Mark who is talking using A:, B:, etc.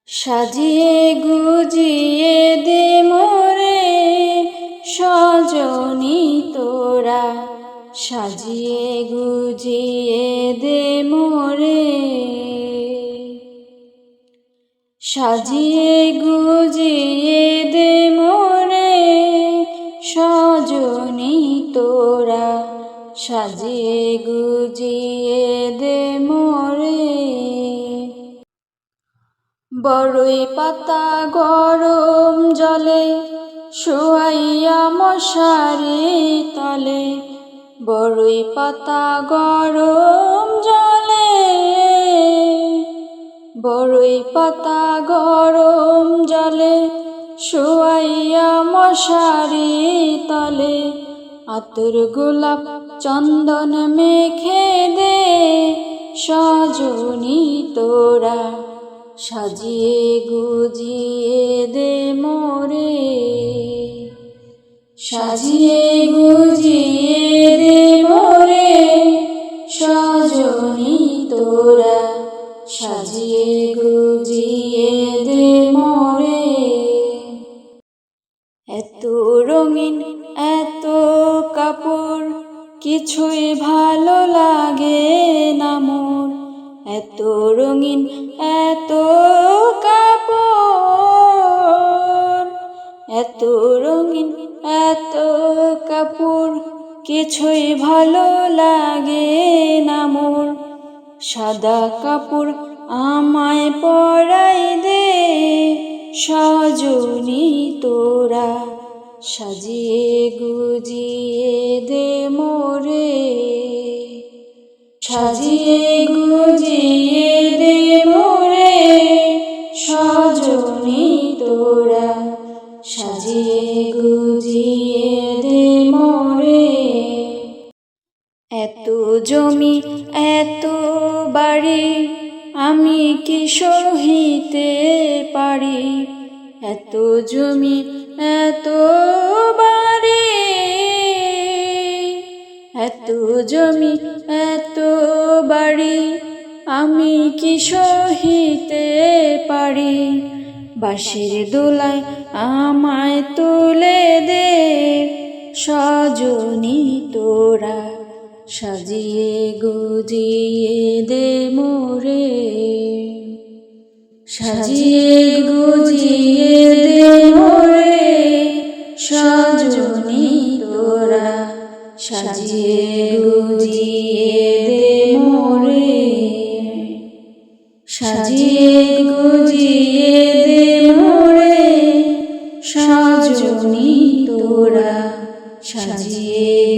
A: সাজিয়ে গুজিয়ে দে মোরে সজনী তোরা, সাজিয়ে গুজিয়ে দে মোরে, সাজিয়ে গুজিয়ে দে মোরে সজনী তোরা, সাজিয়ে গুজিয়ে দে মোরে। বড়ই পাতা গরম জলে শোয়াইয়া মশারি তলে, বড়ই পাতা গরম জলে, বড়ই পাতা গরম জলে শোয়াইয়া মশারি তলে, আতর গোলাপ চন্দন মেখে দে সজনী তোরা, সাজিয়ে গুজিয়ে দে মোরে, সাজিয়ে গুজিয়ে দে মোরে সজনী তোরা, সাজিয়ে গুজিয়ে দে মোরে। এত রঙিন এত কাপড় কিছুই ভালো লাগে না মোর, এত রঙিন এত কাপড়, এত রঙিন এত কাপড় কিছুই ভালো লাগে না মোর, সাদা কাপড় আমায় পরাই দে সজনী তোরা, সাজিয়ে গুজিয়ে দে মোরে, সাজিয়ে গুজিয়ে দে মোরে সজনী তোরা, সাজিয়ে গুজিয়ে দে মোরে। এত জমি এত বাড়ি আমি কি সহিতে পারি, এত জমি এত বাড়ি, এত জমি এত বাড়ি আমি কি সহিতে পারি, বাঁশের দোলায় আমায় তুলে দে সজনী তোরা, সাজিয়ে গুজিয়ে দে মোরে, সাজিয়ে গুজিয়ে দে মোরে সজনী তোরা, সাজিয়ে গুজিয়ে দে মোরে, সাজিয়ে গুজিয়ে দে মোরে সজনী তোরা, সাজিয়ে